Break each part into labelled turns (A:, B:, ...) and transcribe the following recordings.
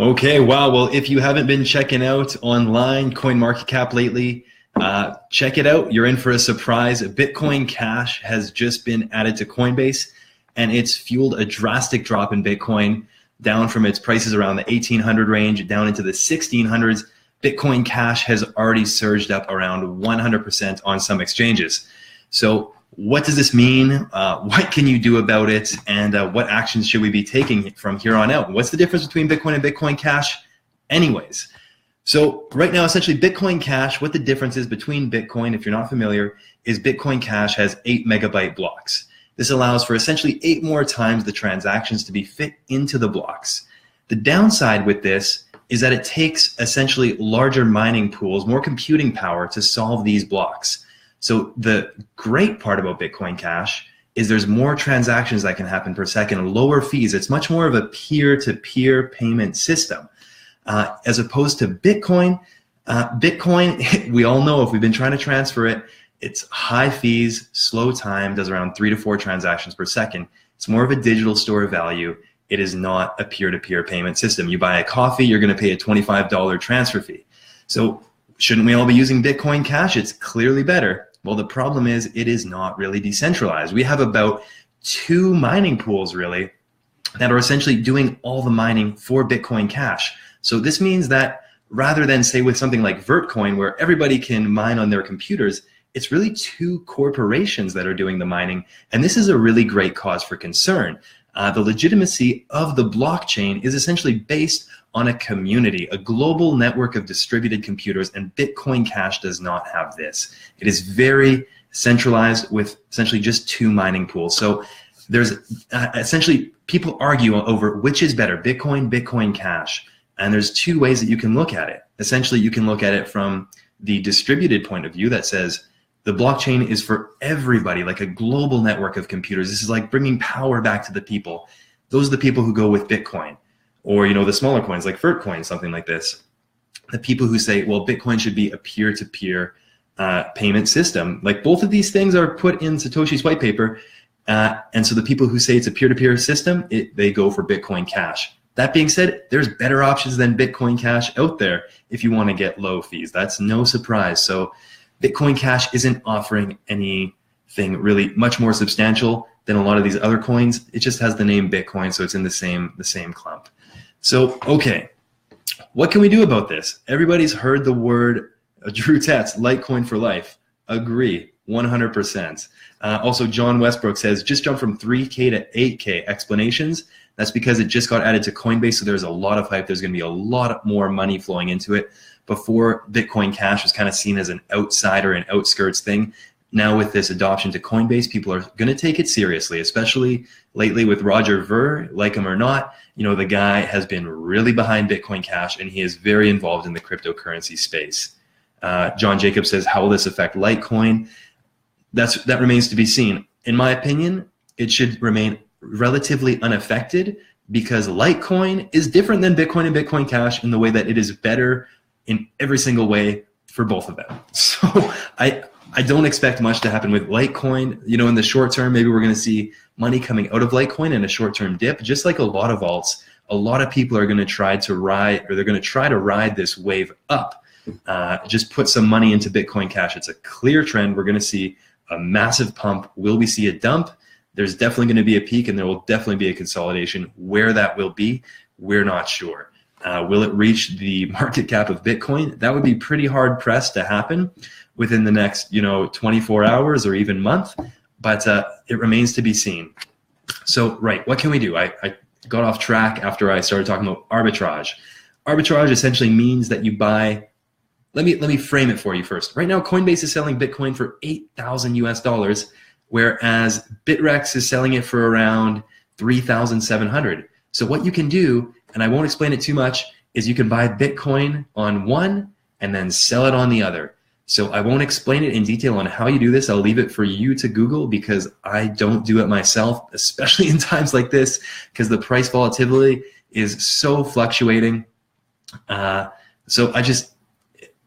A: Okay, wow. Well, if you haven't been checking out online CoinMarketCap lately, check it out. You're in for a surprise. Bitcoin Cash has just been added to Coinbase, and it's fueled a drastic drop in Bitcoin down from its prices around the 1800 range down into the 1600s. Bitcoin Cash has already surged up around 100% on some exchanges. So what does this mean? What can you do about it? And what actions should we be taking from here on out? What's the difference between Bitcoin and Bitcoin Cash anyways? So right now, essentially Bitcoin Cash, what the difference is between Bitcoin, if you're not familiar, is Bitcoin Cash has 8 megabyte blocks. This allows for essentially 8 more times the transactions to be fit into the blocks. The downside with this is that it takes essentially larger mining pools, more computing power to solve these blocks. So the great part about Bitcoin Cash is there's more transactions that can happen per second, lower fees. It's much more of a peer-to-peer payment system. As opposed to Bitcoin, we all know if we've been trying to transfer it, it's high fees, slow time, does around 3 to 4 transactions per second. It's more of a digital store of value. It is not a peer-to-peer payment system. You buy a coffee, you're going to pay a $25 transfer fee. So shouldn't we all be using Bitcoin Cash? It's clearly better. Well, the problem is it is not really decentralized. We have about 2 mining pools really that are essentially doing all the mining for Bitcoin Cash. So this means that rather than say with something like Vertcoin where everybody can mine on their computers, it's really 2 corporations that are doing the mining. And this is a really great cause for concern. The legitimacy of the blockchain is essentially based on a community, a global network of distributed computers, and Bitcoin Cash does not have this. It is very centralized with essentially just 2 mining pools. So there's essentially people argue over which is better, Bitcoin Cash. And there's 2 ways that you can look at it. Essentially, you can look at it from the distributed point of view that says the blockchain is for everybody, like a global network of computers. This is like bringing power back to the people. Those are the people who go with Bitcoin, or the smaller coins like Vertcoin, something like this. The people who say, well, Bitcoin should be a peer-to-peer payment system. Like both of these things are put in Satoshi's white paper. And so the people who say it's a peer-to-peer system, they go for Bitcoin Cash. That being said, there's better options than Bitcoin Cash out there if you want to get low fees. That's no surprise. So Bitcoin Cash isn't offering anything really much more substantial than a lot of these other coins. It just has the name Bitcoin, so it's in the same clump. So, okay, what can we do about this? Everybody's heard the word Drew Tetz, Litecoin for life. Agree, 100%. Also, John Westbrook says, just jump from 3K to 8K explanations. That's because it just got added to Coinbase, so there's a lot of hype. There's going to be a lot more money flowing into it. Before, Bitcoin Cash was kind of seen as an outsider and outskirts thing. Now with this adoption to Coinbase, people are going to take it seriously, especially lately with Roger Ver, like him or not. The guy has been really behind Bitcoin Cash, and he is very involved in the cryptocurrency space. John Jacobs says, how will this affect Litecoin? That remains to be seen. In my opinion, it should remain relatively unaffected because Litecoin is different than Bitcoin and Bitcoin Cash in the way that it is better in every single way for both of them. So I don't expect much to happen with Litecoin. In the short term, maybe we're going to see money coming out of Litecoin in a short-term dip, just like a lot of alts. A lot of people are going to try to ride this wave up. Just put some money into Bitcoin Cash. It's a clear trend. We're going to see a massive pump. Will we see a dump? There's definitely going to be a peak, and there will definitely be a consolidation. Where that will be, we're not sure. Will it reach the market cap of Bitcoin? That would be pretty hard pressed to happen within the next 24 hours or even month, but it remains to be seen. So, right, what can we do? I got off track after I started talking about arbitrage. Arbitrage essentially means that you buy. Let me frame it for you first. Right now, Coinbase is selling Bitcoin for $8,000, whereas Bitrex is selling it for around $3,700. So what you can do, and I won't explain it too much, is you can buy Bitcoin on one and then sell it on the other. So I won't explain it in detail on how you do this. I'll leave it for you to Google because I don't do it myself, especially in times like this, because the price volatility is so fluctuating. So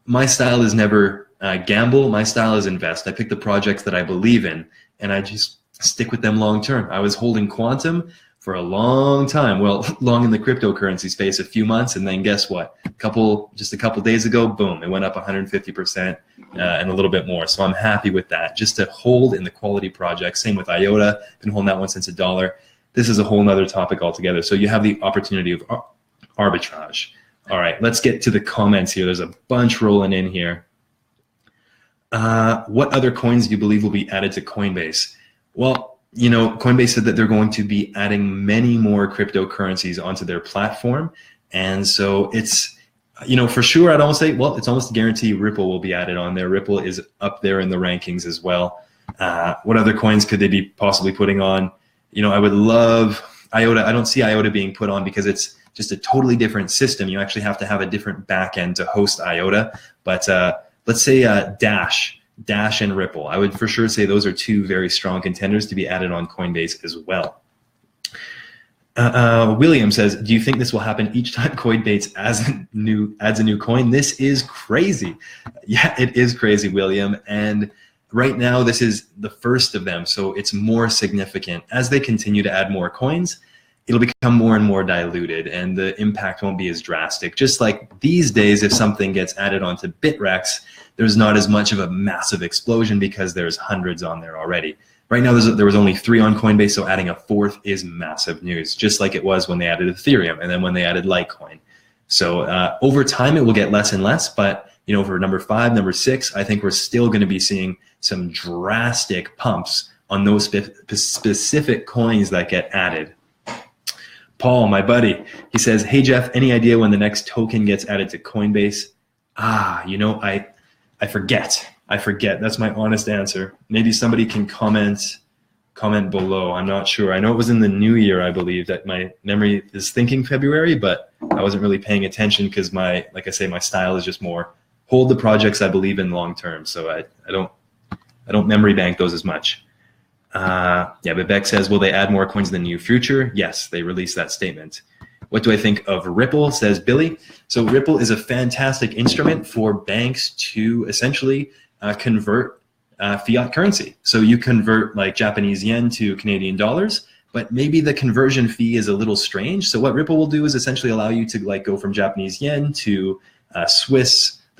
A: my style is never gamble. My style is invest. I pick the projects that I believe in, and I just stick with them long term. I was holding Quantum for a long time. Well, long in the cryptocurrency space, a few months, and then guess what? Just a couple days ago, boom, it went up 150% and a little bit more. So I'm happy with that. Just to hold in the quality project. Same with IOTA. Been holding that one since $1. This is a whole nother topic altogether. So you have the opportunity of arbitrage. All right, let's get to the comments here. There's a bunch rolling in here. What other coins do you believe will be added to Coinbase? Well, you know, Coinbase said that they're going to be adding many more cryptocurrencies onto their platform. And so it's, you know, for sure, I'd almost say, well, it's almost a guarantee Ripple will be added on there. Ripple is up there in the rankings as well. What other coins could they be possibly putting on? You know, I would love IOTA. I don't see IOTA being put on because it's just a totally different system. You actually have to have a different backend to host IOTA. But let's say Dash and Ripple. I would for sure say those are two very strong contenders to be added on Coinbase as well. William says, do you think this will happen each time Coinbase adds a new coin? This is crazy. Yeah, it is crazy, William. And right now, this is the first of them, so it's more significant. As they continue to add more coins, it'll become more and more diluted, and the impact won't be as drastic. Just like these days, if something gets added onto Bitrex, there's not as much of a massive explosion because there's hundreds on there already. Right now, there was only 3 on Coinbase, so adding a 4th is massive news, just like it was when they added Ethereum and then when they added Litecoin. So over time, it will get less and less, but you know, for number 5, number 6, I think we're still going to be seeing some drastic pumps on those specific coins that get added. Paul, my buddy, he says, hey, Jeff, any idea when the next token gets added to Coinbase? You know, I forget. That's my honest answer. Maybe somebody can comment below. I'm not sure. I know it was in the new year, I believe, that my memory is thinking February, but I wasn't really paying attention because like I say, my style is just more hold the projects I believe in long term. So I don't memory bank those as much. Yeah, but Beck says, will they add more coins in the near future? Yes, they released that statement. What do I think of Ripple, says Billy? So Ripple is a fantastic instrument for banks to essentially convert fiat currency. So you convert like Japanese yen to Canadian dollars, but maybe the conversion fee is a little strange. So what Ripple will do is essentially allow you to like go from Japanese yen to the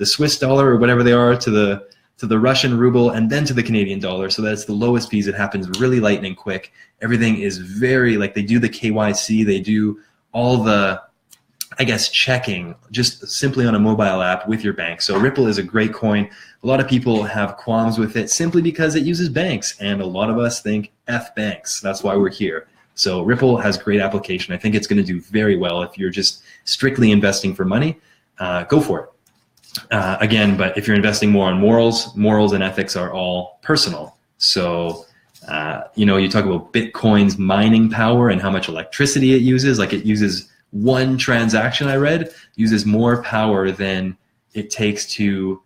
A: Swiss dollar or whatever they are, to the Russian ruble, and then to the Canadian dollar. So that's the lowest fees. It happens really lightning quick. Everything is very, like, they do the KYC, they do all the, I guess, checking just simply on a mobile app with your bank. So Ripple is a great coin. A lot of people have qualms with it simply because it uses banks, and a lot of us think F banks. That's why we're here. So Ripple has great application. I think it's going to do very well. If you're just strictly investing for money, go for it. Again, but if you're investing more on morals and ethics are all personal. So, you know, you talk about Bitcoin's mining power and how much electricity it uses. Like, it uses one transaction, I read, uses more power than it takes to,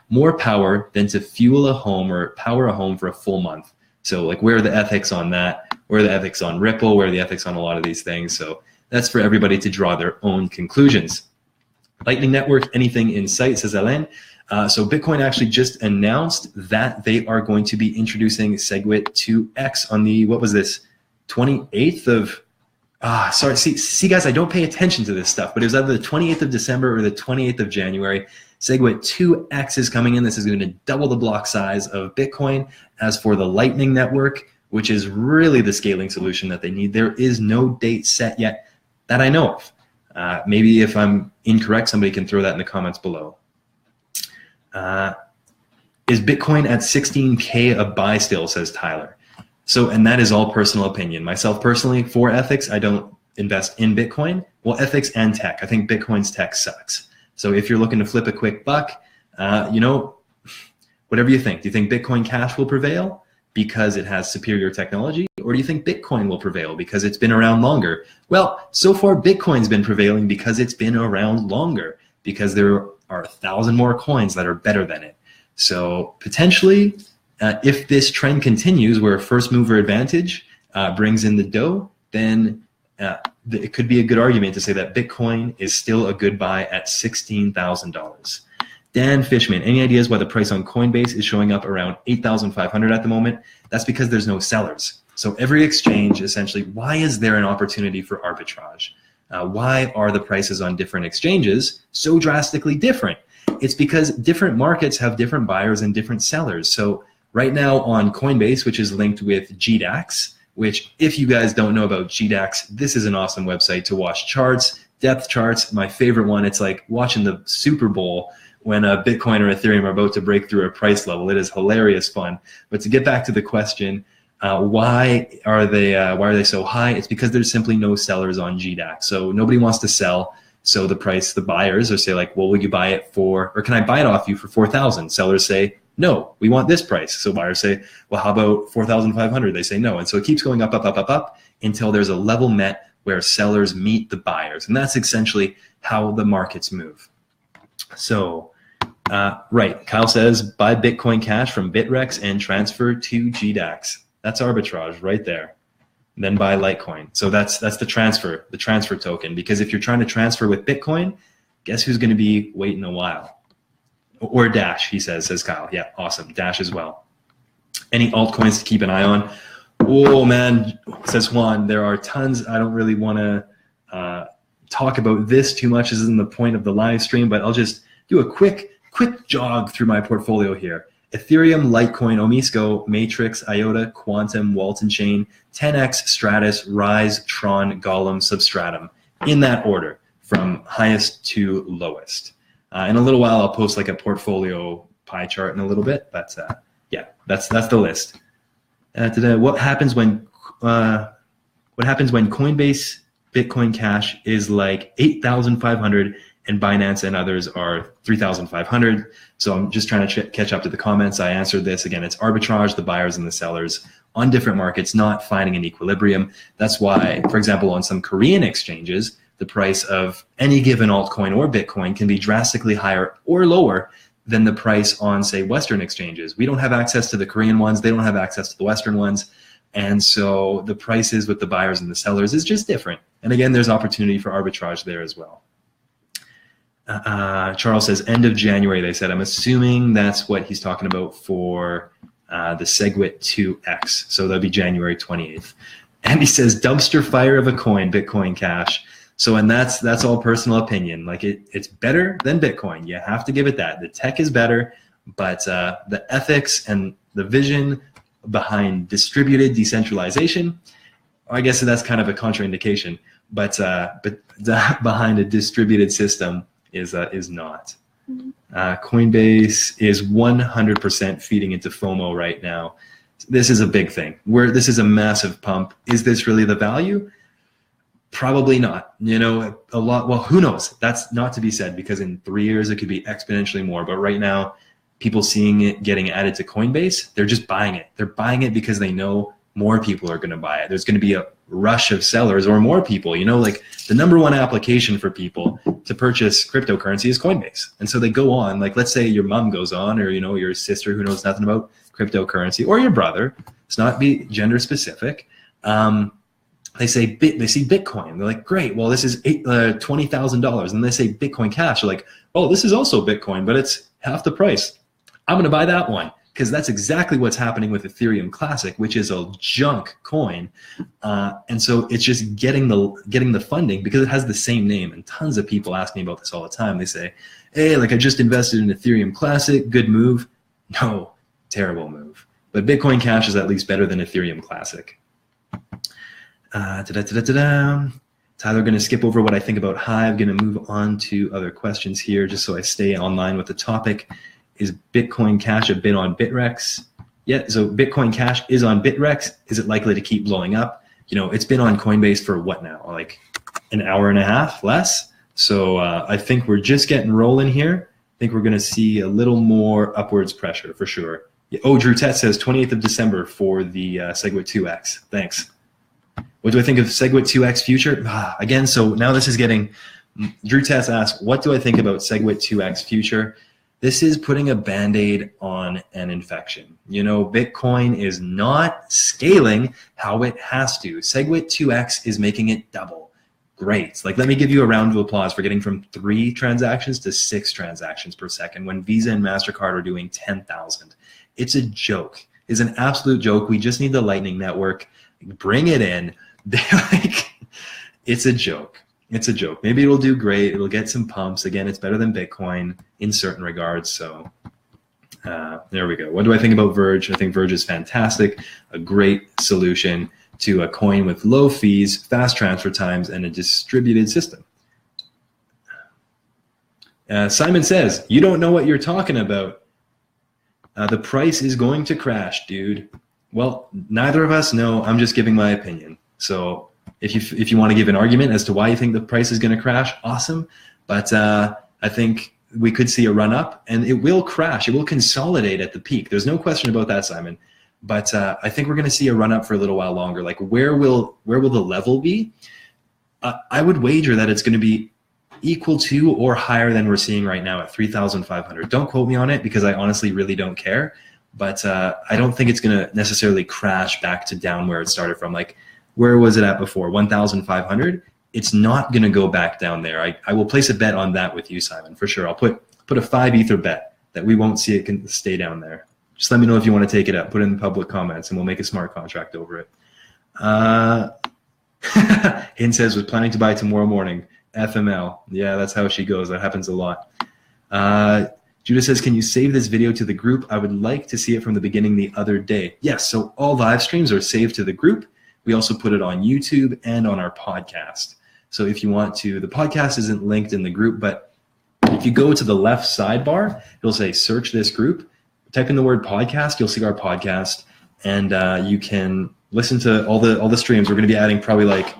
A: more power than to fuel a home or power a home for a full month. So like, where are the ethics on that? Where are the ethics on Ripple? Where are the ethics on a lot of these things? So that's for everybody to draw their own conclusions. Lightning Network, anything in sight, says Alain. So Bitcoin actually just announced that they are going to be introducing SegWit 2X on the, what was this, 28th of, sorry, see guys, I don't pay attention to this stuff, but it was either the 28th of December or the 28th of January. SegWit 2X is coming in. This is going to double the block size of Bitcoin. As for the Lightning Network, which is really the scaling solution that they need, there is no date set yet that I know of. Maybe if I'm incorrect, somebody can throw that in the comments below. Is Bitcoin at 16K a buy still, says Tyler. So, and that is all personal opinion. Myself personally, for ethics, I don't invest in Bitcoin. Well, ethics and tech. I think Bitcoin's tech sucks. So if you're looking to flip a quick buck, you know, whatever you think. Do you think Bitcoin Cash will prevail because it has superior technology? Or do you think Bitcoin will prevail because it's been around longer? Well, so far Bitcoin's been prevailing because it's been around longer, because there are 1,000 more coins that are better than it. So potentially, if this trend continues where first mover advantage brings in the dough, then it could be a good argument to say that Bitcoin is still a good buy at $16,000. Dan Fishman, any ideas why the price on Coinbase is showing up around 8,500 at the moment? That's because there's no sellers. So every exchange, essentially, why is there an opportunity for arbitrage? Why are the prices on different exchanges so drastically different? It's because different markets have different buyers and different sellers. So right now on Coinbase, which is linked with GDAX, which if you guys don't know about GDAX, this is an awesome website to watch charts, depth charts. My favorite one, it's like watching the Super Bowl when Bitcoin or Ethereum are about to break through a price level. It is hilarious fun. But to get back to the question, why are they so high? It's because there's simply no sellers on GDAX. So nobody wants to sell. So the buyers are say like, well, will you buy it for, or can I buy it off you for 4,000? Sellers say, no, we want this price. So buyers say, well, how about 4,500? They say no. And so it keeps going up, up, up, up, up until there's a level met where sellers meet the buyers. And that's essentially how the markets move. So, right, Kyle says, buy Bitcoin Cash from Bitrex and transfer to GDAX. That's arbitrage right there. Then buy Litecoin. So that's the transfer token. Because if you're trying to transfer with Bitcoin, guess who's going to be waiting a while? Or Dash, he says Kyle. Yeah, awesome. Dash as well. Any altcoins to keep an eye on? Oh man, says Juan, there are tons. I don't really want to talk about this too much. This isn't the point of the live stream, but I'll just do a quick jog through my portfolio here. Ethereum, Litecoin, Omisco, Matrix, IOTA, Quantum, Walton Chain, 10x, Stratus, Rise, Tron, Golem, Substratum, in that order from highest to lowest. In a little while, I'll post like a portfolio pie chart in a little bit, but yeah, that's the list. What happens when Coinbase Bitcoin Cash is like 8,500 and Binance and others are 3,500? So I'm just trying to catch up to the comments. I answered this. Again, it's arbitrage, the buyers and the sellers on different markets, not finding an equilibrium. That's why, for example, on some Korean exchanges, the price of any given altcoin or Bitcoin can be drastically higher or lower than the price on, say, Western exchanges. We don't have access to the Korean ones. They don't have access to the Western ones. And so the prices with the buyers and the sellers is just different. And again, there's opportunity for arbitrage there as well. Charles says, end of January, they said. I'm assuming that's what he's talking about for the SegWit 2X. So that'll be January 28th. And he says, dumpster fire of a coin, Bitcoin Cash. So, and that's all personal opinion. Like it's better than Bitcoin. You have to give it that. The tech is better, but the ethics and the vision behind distributed decentralization, I guess that's kind of a contraindication, but behind a distributed system is not. Coinbase is 100% feeding into FOMO right now. This is a big thing. This is a massive pump. Is this really the value? Probably not. You know, a lot. Well, who knows? That's not to be said, because in 3 years it could be exponentially more. But right now, people seeing it getting added to Coinbase, they're just buying it. They're buying it because they know more people are going to buy it. There's going to be a rush of sellers or more people. You know, like the #1 application for people to purchase cryptocurrency is Coinbase. And so they go on, like let's say your mom goes on, or, you know, your sister who knows nothing about cryptocurrency, or your brother. It's not be gender specific. They see Bitcoin. They're like, great. Well, this is $20,000. And they say Bitcoin Cash. They're like, oh, this is also Bitcoin, but it's half the price. I'm going to buy that one, because that's exactly what's happening with Ethereum Classic, which is a junk coin. And so it's just getting the funding because it has the same name. And tons of people ask me about this all the time. They say, hey, like I just invested in Ethereum Classic. Good move. No, terrible move. But Bitcoin Cash is at least better than Ethereum Classic. Tyler, going to skip over what I think about Hive. Going to move on to other questions here just so I stay online with the topic. Is Bitcoin Cash a bid on Bitrex? Yeah, so Bitcoin Cash is on Bitrex. Is it likely to keep blowing up? You know, it's been on Coinbase for what now? Like an hour and a half, less? So I think we're just getting rolling here. I think we're going to see a little more upwards pressure for sure. Yeah, oh, Drew Tet says 28th of December for the SegWit 2X. Thanks. What do I think of SegWit 2X future? Again, so now this is getting, Drew Tess asked, what do I think about SegWit 2X future? This is putting a Band-Aid on an infection. You know, Bitcoin is not scaling how it has to. SegWit 2X is making it double. Great. Like, let me give you a round of applause for getting from 3 transactions to 6 transactions per second when Visa and MasterCard are doing 10,000. It's a joke. It's an absolute joke. We just need the Lightning Network. bring it in. Like, it's a joke. It's a joke. Maybe it'll do great. It'll get some pumps. Again, it's better than Bitcoin in certain regards. So there we go. What do I think about Verge? I think Verge is fantastic. A great solution to a coin with low fees, fast transfer times, and a distributed system. Simon says, you don't know what you're talking about. The price is going to crash, dude. Well, neither of us know. I'm just giving my opinion. So if you want to give an argument as to why you think the price is going to crash, awesome. But I think we could see a run up, and it will crash. It will consolidate at the peak. There's no question about that, Simon. But I think we're going to see a run up for a little while longer. Like, where will the level be? I would wager that it's going to be equal to or higher than we're seeing right now at 3,500. Don't quote me on it, because I honestly really don't care. But I don't think it's going to necessarily crash back to down where it started from. Like, where was it at before? 1,500? It's not going to go back down there. I will place a bet on that with you, Simon, for sure. I'll put a 5 Ether bet that we won't see it can stay down there. Just let me know if you want to take it up. Put it in the public comments, and we'll make a smart contract over it. Hin says, was planning to buy tomorrow morning. FML. Yeah, that's how she goes. That happens a lot. Judah says, can you save this video to the group? I would like to see it from the beginning the other day. Yes, so all live streams are saved to the group. We also put it on YouTube and on our podcast. So if you want to, the podcast isn't linked in the group, but if you go to the left sidebar, it'll say search this group. Type in the word podcast, you'll see our podcast, and you can listen to all the streams. We're going to be adding probably, like,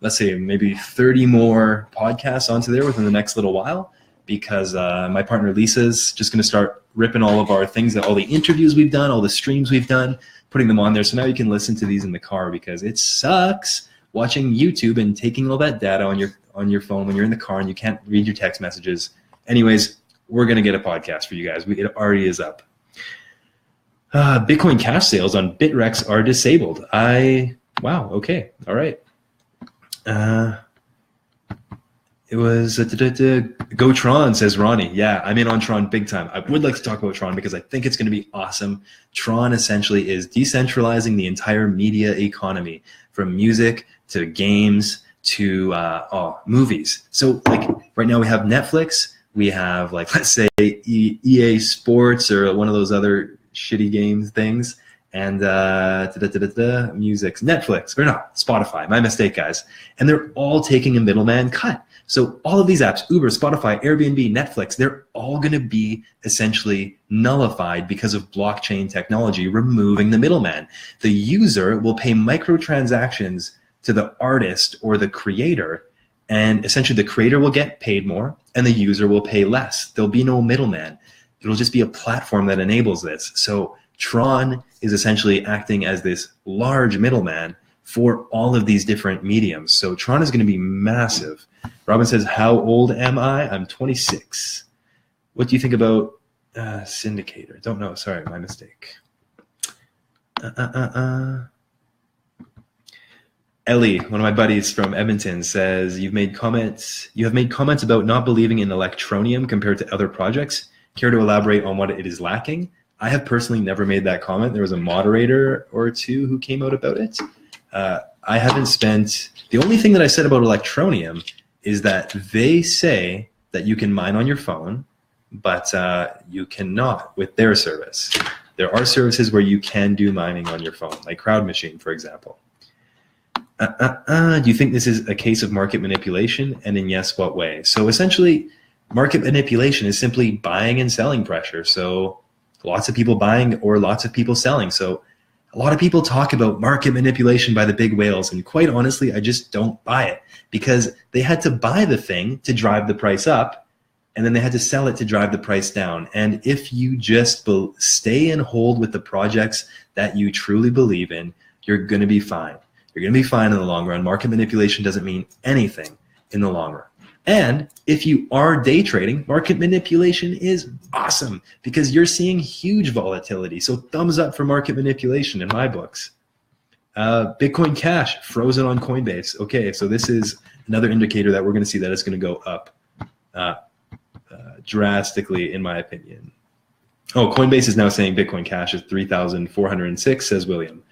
A: let's say maybe 30 more podcasts onto there within the next little while, because my partner Lisa's just going to start ripping all of our things, all the interviews we've done, all the streams we've done, putting them on there. So now you can listen to these in the car, because it sucks watching YouTube and taking all that data on your phone when you're in the car and you can't read your text messages. Anyways, we're going to get a podcast for you guys. It already is up. Bitcoin Cash sales on Bitrex are disabled. Wow, okay, all right. It was go Tron, says Ronnie. Yeah, I'm in on Tron big time. I would like to talk about Tron because I think it's going to be awesome. Tron essentially is decentralizing the entire media economy, from music to games to movies. So, like, right now we have Netflix, we have, like, let's say EA Sports or one of those other shitty games things, and music, Netflix, or not, Spotify, my mistake, guys. And they're all taking a middleman cut. So all of these apps, Uber, Spotify, Airbnb, Netflix, they're all going to be essentially nullified because of blockchain technology removing the middleman. The user will pay microtransactions to the artist or the creator, and essentially the creator will get paid more and the user will pay less. There'll be no middleman. It'll just be a platform that enables this. So Tron is essentially acting as this large middleman for all of these different mediums. So Tron is going to be massive. Robin says, how old am I? I'm 26. What do you think about Syndicator? Don't know. Sorry, my mistake. Ellie, one of my buddies from Edmonton, says, you have made comments about not believing in Electroneum compared to other projects. Care to elaborate on what it is lacking? I have personally never made that comment. There was a moderator or two who came out about it. I haven't spent, the only thing that I said about Electroneum is that they say that you can mine on your phone, but you cannot with their service. There are services where you can do mining on your phone, like Crowd Machine, for example. Do you think this is a case of market manipulation? And in yes, what way? So essentially, market manipulation is simply buying and selling pressure. So lots of people buying or lots of people selling. So a lot of people talk about market manipulation by the big whales, and quite honestly, I just don't buy it, because they had to buy the thing to drive the price up, and then they had to sell it to drive the price down. And if you just stay and hold with the projects that you truly believe in, you're going to be fine. You're going to be fine in the long run. Market manipulation doesn't mean anything in the long run. And if you are day trading, market manipulation is awesome, because you're seeing huge volatility. So thumbs up for market manipulation in my books. Bitcoin Cash frozen on Coinbase. Okay, so this is another indicator that we're going to see that it's going to go up drastically, in my opinion. Oh, Coinbase is now saying Bitcoin Cash is 3,406, says William.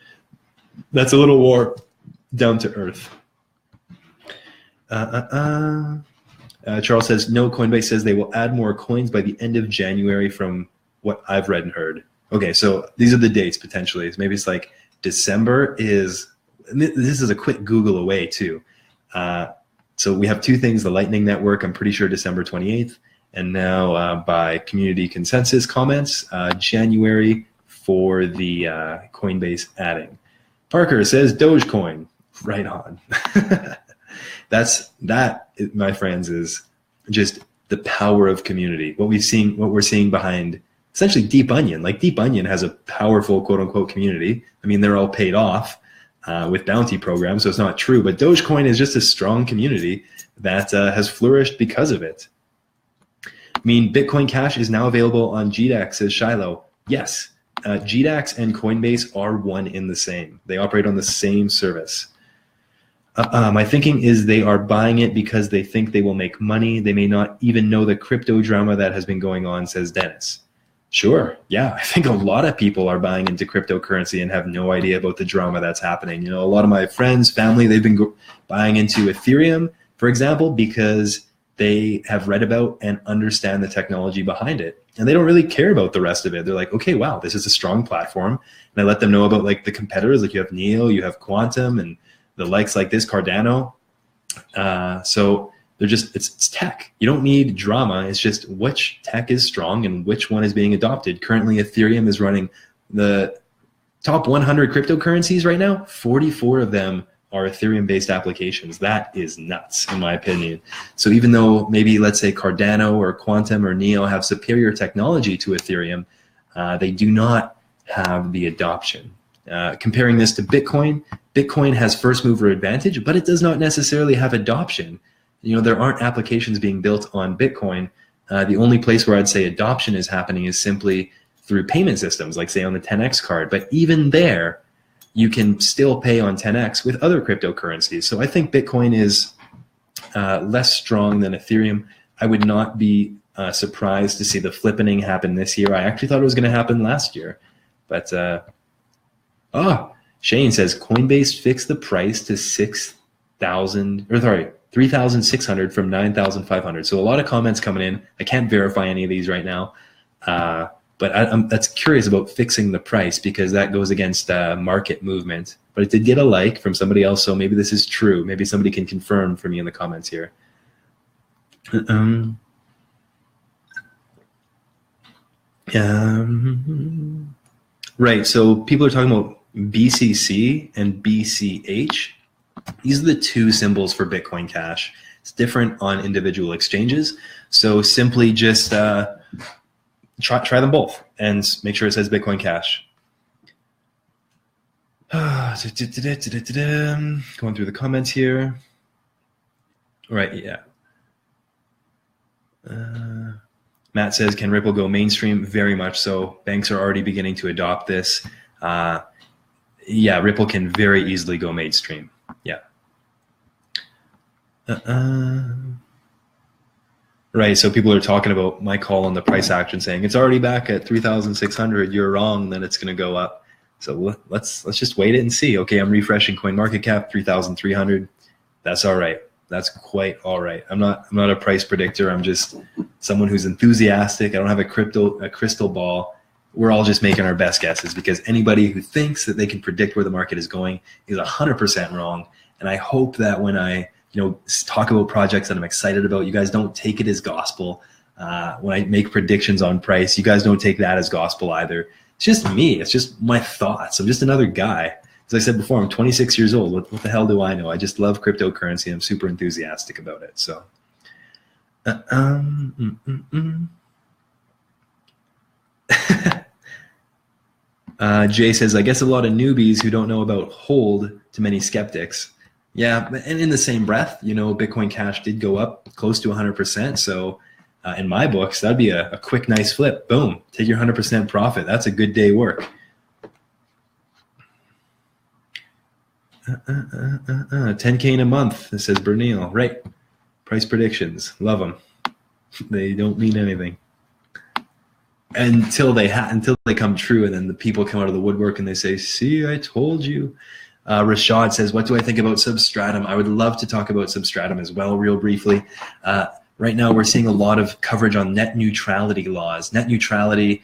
A: That's a little more down to earth. Charles says, no, Coinbase says they will add more coins by the end of January from what I've read and heard. Okay, so these are the dates potentially. Maybe it's like December is, this is a quick Google away too. So we have two things, the Lightning Network, I'm pretty sure December 28th. And now by community consensus comments, January for the Coinbase adding. Parker says Dogecoin. Right on. That, my friends, is just the power of community. What we're seeing behind essentially Deep Onion. Like Deep Onion has a powerful quote unquote community. I mean, they're all paid off with bounty programs, so it's not true. But Dogecoin is just a strong community that has flourished because of it. I mean, Bitcoin Cash is now available on GDAX, says Shiloh. Yes, GDAX and Coinbase are one in the same. They operate on the same service. My thinking is they are buying it because they think they will make money. They may not even know the crypto drama that has been going on, says Dennis. Sure, yeah, I think a lot of people are buying into cryptocurrency and have no idea about the drama that's happening. You know, a lot of my friends, family, they've been buying into Ethereum, for example, because they have read about and understand the technology behind it. And they don't really care about the rest of it. They're like, okay, wow, this is a strong platform. And I let them know about like the competitors, like you have Neo, you have Quantum, and the likes like this, Cardano. So they're just, it's tech. You don't need drama. It's just which tech is strong and which one is being adopted. Currently, Ethereum is running the top 100 cryptocurrencies right now. 44 of them are Ethereum-based applications. That is nuts, in my opinion. So even though maybe, let's say, Cardano or Quantum or Neo have superior technology to Ethereum, they do not have the adoption. Comparing this to Bitcoin, Bitcoin has first mover advantage, but it does not necessarily have adoption. You know, there aren't applications being built on Bitcoin. The only place where I'd say adoption is happening is simply through payment systems, like say on the 10X card. But even there, you can still pay on 10X with other cryptocurrencies. So I think Bitcoin is less strong than Ethereum. I would not be surprised to see the flippening happen this year. I actually thought it was going to happen last year. But, Shane says Coinbase fixed the price to 3,600 from 9,500. So a lot of comments coming in. I can't verify any of these right now. But I'm that's curious about fixing the price because that goes against market movement. But it did get a like from somebody else, so maybe this is true. Maybe somebody can confirm for me in the comments here. Right, so people are talking about BCC and BCH. These are the two symbols for Bitcoin Cash. It's different on individual exchanges. So simply just try them both and make sure it says Bitcoin Cash. Going through the comments here. All right, yeah. Matt says, can Ripple go mainstream? Very much so. Banks are already beginning to adopt this. Yeah, Ripple can very easily go mainstream. Yeah. Right, so people are talking about my call on the price action saying it's already back at 3,600. You're wrong, then it's going to go up. So let's just wait it and see. Okay, I'm refreshing CoinMarketCap, 3,300. That's all right. That's quite all right. I'm not a price predictor. I'm just someone who's enthusiastic. I don't have a crystal ball. We're all just making our best guesses because anybody who thinks that they can predict where the market is going is 100% wrong. And I hope that when I talk about projects that I'm excited about, you guys don't take it as gospel. When I make predictions on price, you guys don't take that as gospel either. It's just me. It's just my thoughts. I'm just another guy. As I said before, I'm 26 years old. What the hell do I know? I just love cryptocurrency. I'm super enthusiastic about it. So, Jay says, I guess a lot of newbies who don't know about hold to many skeptics. Yeah, and in the same breath, Bitcoin Cash did go up close to 100%. So in my books, that'd be a quick, nice flip. Boom, take your 100% profit. That's a good day work. 10K in a month, says Bernil. Right. Price predictions. Love them. They don't mean anything. Until they come true, and then the people come out of the woodwork and they say, see, I told you. Rashad says, what do I think about Substratum? I would love to talk about Substratum as well, real briefly. Right now, we're seeing a lot of coverage on net neutrality laws. Net neutrality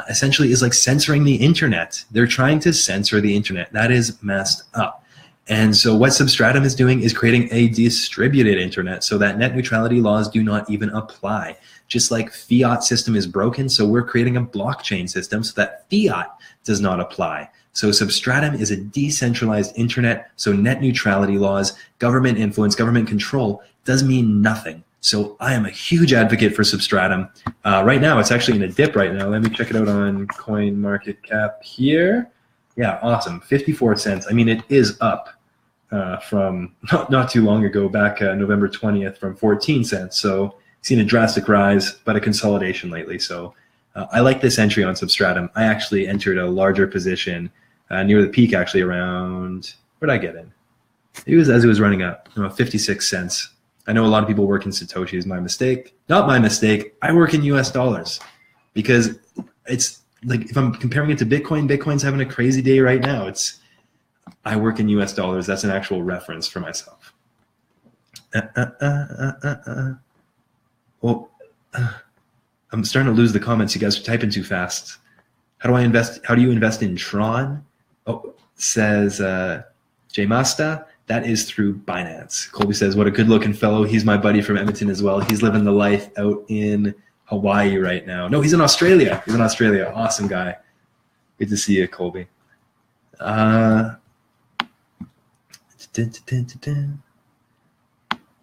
A: essentially is like censoring the internet. They're trying to censor the internet. That is messed up. And so what Substratum is doing is creating a distributed internet so that net neutrality laws do not even apply. Just like fiat system is broken, so we're creating a blockchain system so that fiat does not apply. So Substratum is a decentralized internet, so net neutrality laws, government influence, government control does mean nothing. So I am a huge advocate for Substratum. Right now, it's actually in a dip right now. Let me check it out on CoinMarketCap here. Yeah, awesome, 54 cents. I mean, it is up from not too long ago, back November 20th, from 14 cents. So seen a drastic rise, but a consolidation lately. So I like this entry on Substratum. I actually entered a larger position near the peak, actually around, where did I get in? It was as it was running up, 56 cents. I know a lot of people work in Satoshis. My mistake. Not my mistake. I work in US dollars because it's like, if I'm comparing it to Bitcoin, Bitcoin's having a crazy day right now. I work in US dollars. That's an actual reference for myself. Well, I'm starting to lose the comments. You guys are typing too fast. How do you invest in Tron? Oh, says J Masta. That is through Binance. Colby says, what a good looking fellow. He's my buddy from Edmonton as well. He's living the life out in Hawaii right now. No, he's in Australia. He's in Australia. Awesome guy. Good to see you, Colby.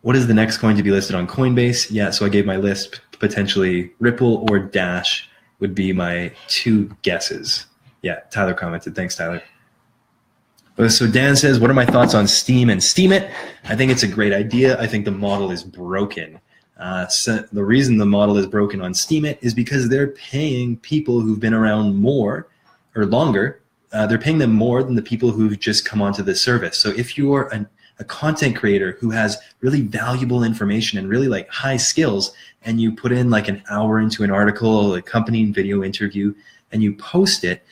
A: What is the next coin to be listed on Coinbase? Yeah, so I gave my list. Potentially Ripple or Dash would be my two guesses. Yeah, Tyler commented. Thanks, Tyler. So Dan says, what are my thoughts on Steem and Steemit? I think it's a great idea. I think the model is broken. So the reason the model is broken on Steemit is because they're paying people who've been around more or longer. They're paying them more than the people who've just come onto the service. So if you're a content creator who has really valuable information and really like high skills, and you put in like an hour into an article, accompanying video interview, and you post it,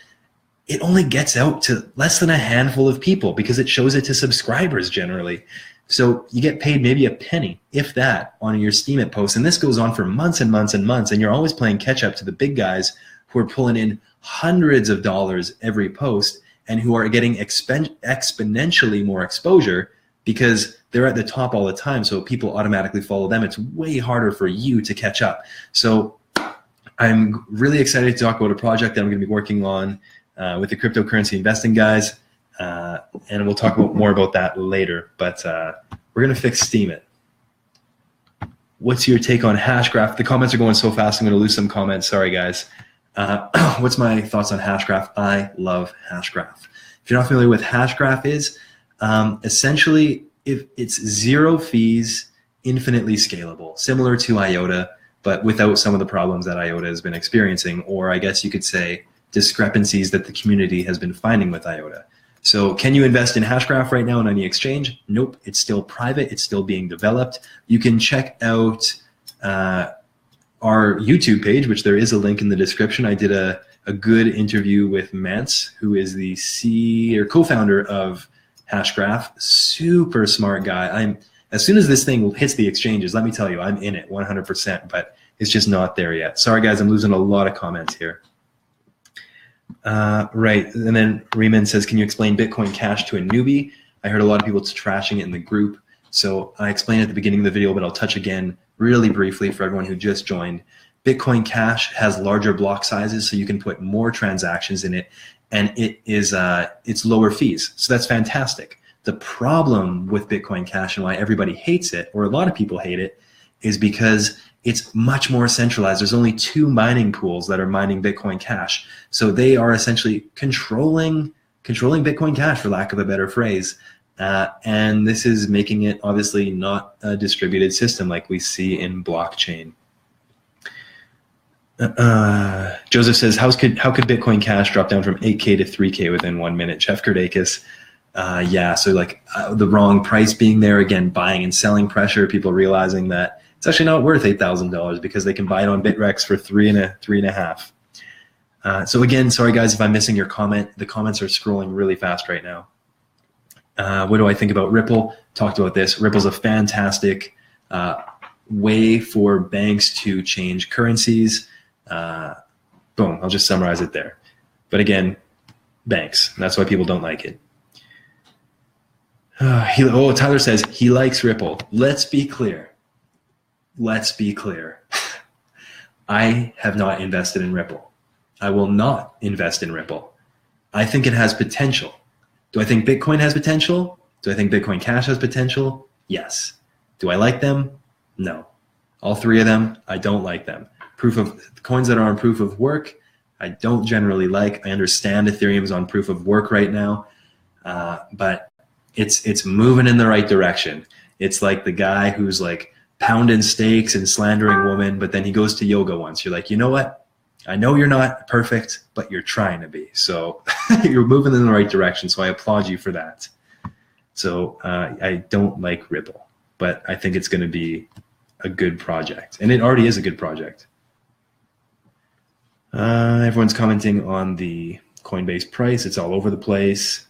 A: it only gets out to less than a handful of people because it shows it to subscribers generally. So you get paid maybe a penny, if that, on your Steemit post. And this goes on for months and months and months. And you're always playing catch up to the big guys who are pulling in hundreds of dollars every post and who are getting exponentially more exposure because they're at the top all the time. So people automatically follow them. It's way harder for you to catch up. So I'm really excited to talk about a project that I'm going to be working on with the cryptocurrency investing guys, and we'll talk more about that later, but we're going to fix Steemit. What's your take on Hashgraph? The comments are going so fast, I'm going to lose some comments. Sorry, guys. What's my thoughts on Hashgraph? I love Hashgraph. If you're not familiar with Hashgraph is, essentially, if it's zero fees, infinitely scalable, similar to IOTA, but without some of the problems that IOTA has been experiencing, or I guess you could say discrepancies that the community has been finding with IOTA. So can you invest in Hashgraph right now on any exchange? Nope, it's still private, it's still being developed. You can check out our YouTube page, which there is a link in the description. I did a good interview with Mance, who is the co-founder of Hashgraph. Super smart guy. As soon as this thing hits the exchanges, let me tell you, I'm in it 100%, but it's just not there yet. Sorry guys, I'm losing a lot of comments here. Right, and then Riemann says, can you explain Bitcoin Cash to a newbie? I heard a lot of people trashing it in the group, so I explained at the beginning of the video, but I'll touch again really briefly for everyone who just joined. Bitcoin Cash has larger block sizes, so you can put more transactions in it, and it's lower fees, so that's fantastic. The problem with Bitcoin Cash and why everybody hates it, or a lot of people hate it, is because it's much more centralized. There's only 2 mining pools that are mining Bitcoin Cash. So they are essentially controlling Bitcoin Cash, for lack of a better phrase. And this is making it obviously not a distributed system like we see in blockchain. Joseph says, how could Bitcoin Cash drop down from 8K to 3K within 1 minute? Jeff Kurdakis. Yeah, so like the wrong price being there, again, buying and selling pressure, people realizing that it's actually not worth $8,000 because they can buy it on Bitrex for $3.5. So again, sorry guys if I'm missing your comment. The comments are scrolling really fast right now. What do I think about Ripple? Talked about this. Ripple's a fantastic way for banks to change currencies. Boom, I'll just summarize it there. But again, banks. That's why people don't like it. Tyler says he likes Ripple. Let's be clear. Let's be clear. I have not invested in Ripple. I will not invest in Ripple. I think it has potential. Do I think Bitcoin has potential? Do I think Bitcoin Cash has potential? Yes. Do I like them? No. All three of them, I don't like them. Coins that are on proof of work, I don't generally like. I understand Ethereum's on proof of work right now, but it's moving in the right direction. It's like the guy who's like pounding steaks and slandering women, but then he goes to yoga once. You're like, you know what? I know you're not perfect, but you're trying to be. So you're moving in the right direction. So I applaud you for that. So I don't like Ripple, but I think it's going to be a good project. And it already is a good project. Everyone's commenting on the Coinbase price. It's all over the place.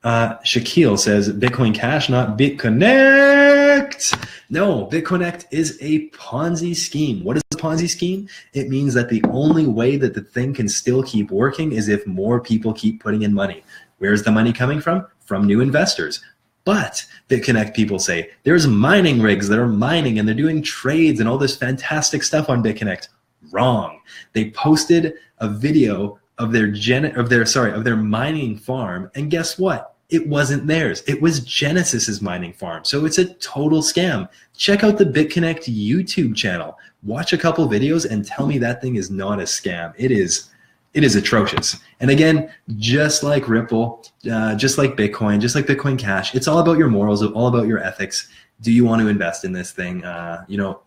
A: Shaquille says Bitcoin Cash, not Bitconect. No, Bitconect is a Ponzi scheme. What is a Ponzi scheme? It means that the only way that the thing can still keep working is if more people keep putting in money. Where's the money coming from? From new investors. But Bitconect people say there's mining rigs that are mining and they're doing trades and all this fantastic stuff on Bitconect. Wrong. They posted a video of their mining farm, and guess what? It wasn't theirs. It was Genesis's mining farm. So it's a total scam. Check out the Bitconect YouTube channel. Watch a couple videos and tell me that thing is not a scam. It is atrocious. And again, just like Ripple, just like Bitcoin, just like Bitcoin Cash, it's all about your morals, all about your ethics. Do you want to invest in this thing?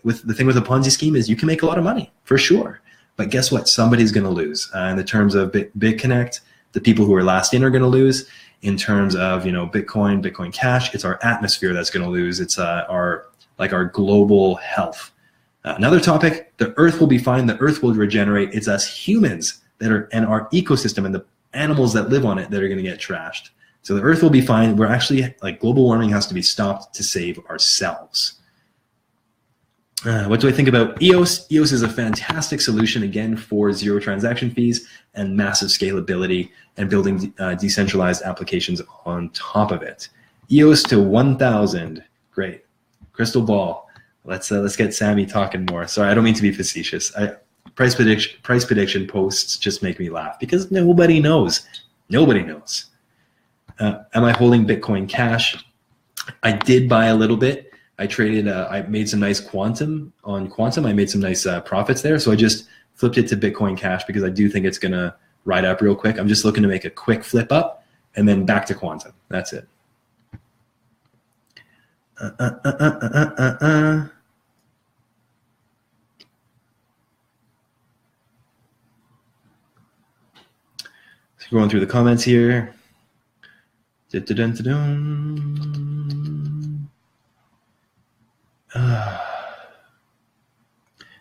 A: With the thing with a Ponzi scheme is you can make a lot of money for sure. But guess what? Somebody's going to lose. In the terms of Bitconect, the people who are last in are going to lose. In terms of Bitcoin Cash, it's our atmosphere that's going to lose. It's our global health. Another topic: the Earth will be fine. The Earth will regenerate. It's us humans and our ecosystem and the animals that live on it that are going to get trashed. So the Earth will be fine. We're actually global warming has to be stopped to save ourselves. What do I think about EOS? EOS is a fantastic solution, again, for zero transaction fees and massive scalability and building decentralized applications on top of it. EOS to 1,000. Great. Crystal ball. Let's get Sammy talking more. Sorry, I don't mean to be facetious. Price prediction posts just make me laugh because nobody knows. Nobody knows. Am I holding Bitcoin Cash? I did buy a little bit. I traded, I made some nice quantum on quantum. I made some nice profits there. So I just flipped it to Bitcoin Cash because I do think it's going to ride up real quick. I'm just looking to make a quick flip up and then back to quantum. That's it. So going through the comments here.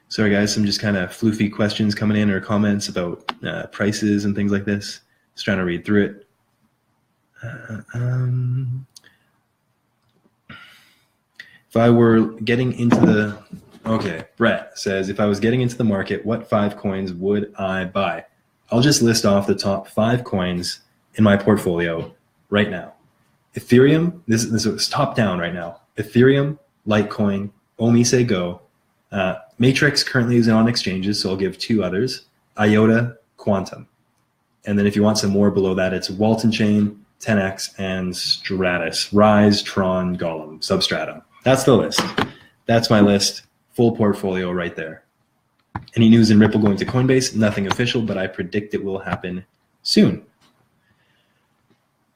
A: Sorry guys, some just kind of floofy questions coming in or comments about prices and things like this. Just trying to read through it. If I were getting into Brett says, if I was getting into the market, what 5 coins would I buy? I'll just list off the top 5 coins in my portfolio right now. Ethereum, this is top down right now. Ethereum, Litecoin, Omise Go, Matrix currently is on exchanges, so I'll give 2 others, IOTA, Quantum. And then if you want some more below that, it's Walton Chain, 10x, and Stratus, Rise, Tron, Golem, Substratum. That's the list. That's my list, full portfolio right there. Any news in Ripple going to Coinbase? Nothing official, but I predict it will happen soon.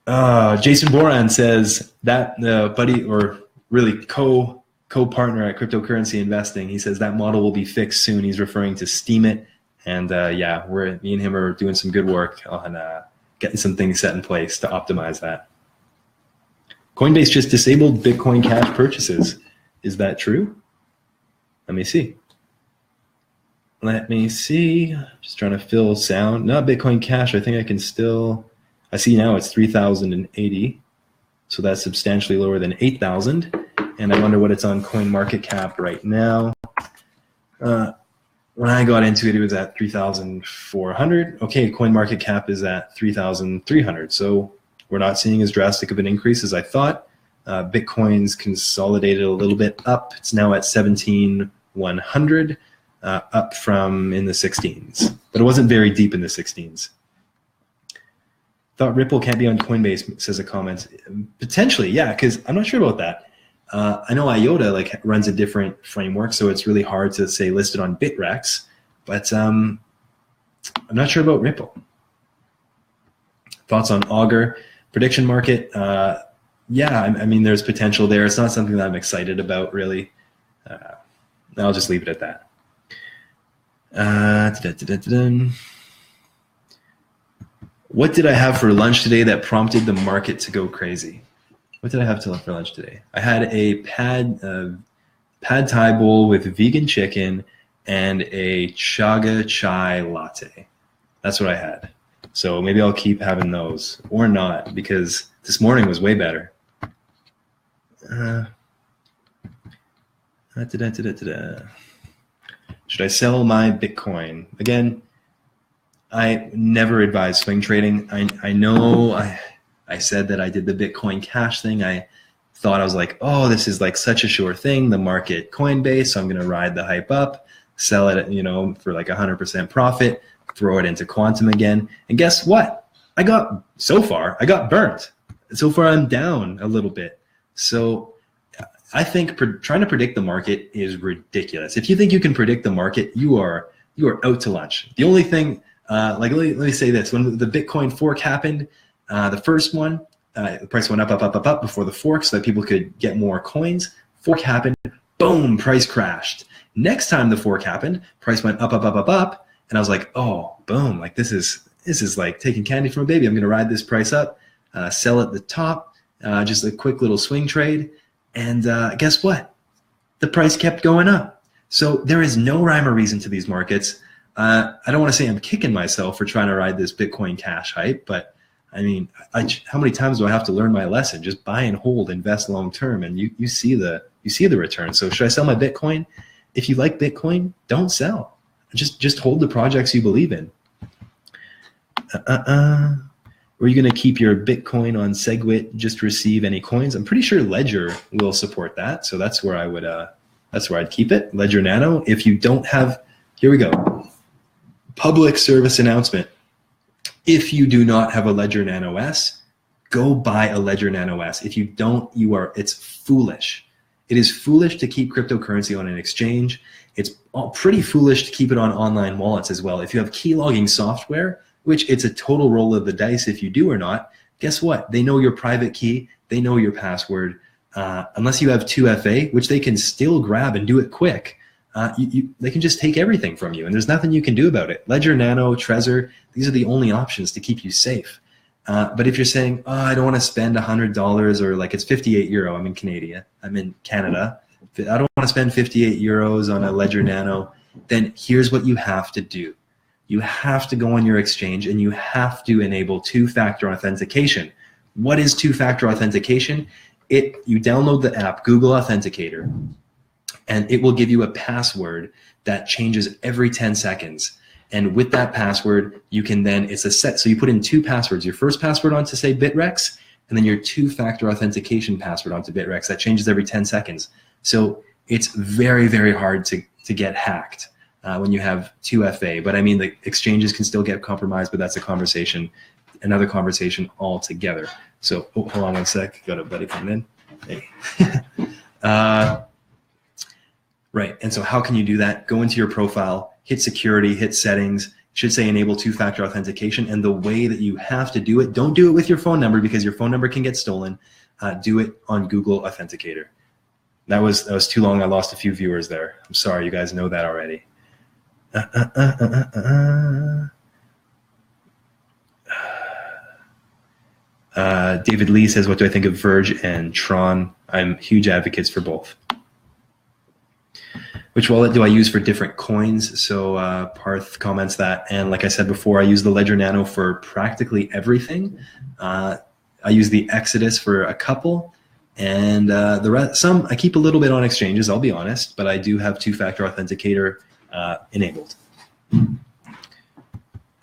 A: Jason Boran says that buddy, or really co-partner at cryptocurrency investing, he says that model will be fixed soon. He's referring to Steam It. And me and him are doing some good work on getting some things set in place to optimize that. Coinbase just disabled Bitcoin Cash purchases. Is that true? Let me see. Just trying to fill sound. Not Bitcoin Cash. I think I I see now it's 3,080. So that's substantially lower than 8,000. And I wonder what it's on CoinMarketCap right now. When I got into it, it was at 3,400. Okay, CoinMarketCap is at 3,300. So we're not seeing as drastic of an increase as I thought. Bitcoin's consolidated a little bit up. It's now at 17,100, up from in the 16s. But it wasn't very deep in the 16s. Thought Ripple can't be on Coinbase, says a comment. Potentially, yeah, because I'm not sure about that. I know IOTA like runs a different framework, so it's really hard to say listed on Bitrex, but I'm not sure about Ripple. Thoughts on Augur prediction market? Yeah, I mean, there's potential there. It's not something that I'm excited about, really. I'll just leave it at that. What did I have for lunch today that prompted the market to go crazy? What did I have for lunch today? I had a pad thai bowl with vegan chicken and a chaga chai latte. That's what I had. So maybe I'll keep having those or not, because this morning was way better. Should I sell my Bitcoin? Again, I never advise swing trading. I know I said that I did the Bitcoin Cash thing. I thought, I was like, oh, this is like such a sure thing, the market Coinbase, so I'm going to ride the hype up, sell it, for like 100% profit, throw it into quantum again. And guess what? So far, I got burnt. So far, I'm down a little bit. So I think trying to predict the market is ridiculous. If you think you can predict the market, you are out to lunch. The only thing, let me say this: when the Bitcoin fork happened, the first one, the price went up before the fork so that people could get more coins. Fork happened, boom, price crashed. Next time the fork happened, price went up, and I was like, oh, boom, like this is like taking candy from a baby. I'm going to ride this price up, sell at the top, just a quick little swing trade. And guess what? The price kept going up. So there is no rhyme or reason to these markets. I don't want to say I'm kicking myself for trying to ride this Bitcoin Cash hype, but I mean, how many times do I have to learn my lesson? Just buy and hold, invest long term, and you see the return. So should I sell my Bitcoin? If you like Bitcoin, don't sell. Just hold the projects you believe in. Were you going to keep your Bitcoin on SegWit just to receive any coins? I'm pretty sure Ledger will support that, so that's where I'd keep it. Ledger Nano. If you don't have, here we go. Public service announcement. If you do not have a Ledger Nano S, go buy a Ledger Nano S. If you don't, it's foolish. It is foolish to keep cryptocurrency on an exchange. It's pretty foolish to keep it on online wallets as well. If you have key logging software, which it's a total roll of the dice if you do or not, guess what? They know your private key. They know your password. Unless you have 2FA, which they can still grab and do it quick. They can just take everything from you, and there's nothing you can do about it. Ledger Nano, Trezor, these are the only options to keep you safe. But if you're saying, oh, I don't want to spend $100, or like it's 58 euro, I'm in Canada. I don't want to spend 58 euros on a Ledger Nano, then here's what you have to do. You have to go on your exchange and you have to enable two-factor authentication. What is two-factor authentication? You download the app, Google Authenticator, and it will give you a password that changes every 10 seconds. And with that password, you can then, it's a set, so you put in two passwords, your first password onto, say, Bitrex, and then your two-factor authentication password onto Bitrex. That changes every 10 seconds. So it's very, very hard to get hacked when you have 2FA. But I mean, the exchanges can still get compromised, but that's another conversation altogether. So, hold on one sec. Got a buddy coming in. Hey. Right, and so how can you do that? Go into your profile, hit security, hit settings, should say enable two-factor authentication, and the way that you have to do it, don't do it with your phone number because your phone number can get stolen. Do it on Google Authenticator. That was too long. I lost a few viewers there. I'm sorry, you guys know that already. David Lee says, what do I think of Verge and Tron? I'm huge advocates for both. Which wallet do I use for different coins? So Parth comments that, and like I said before, I use the Ledger Nano for practically everything. I use the Exodus for a couple, and the rest, some I keep a little bit on exchanges, I'll be honest, but I do have two-factor authenticator enabled.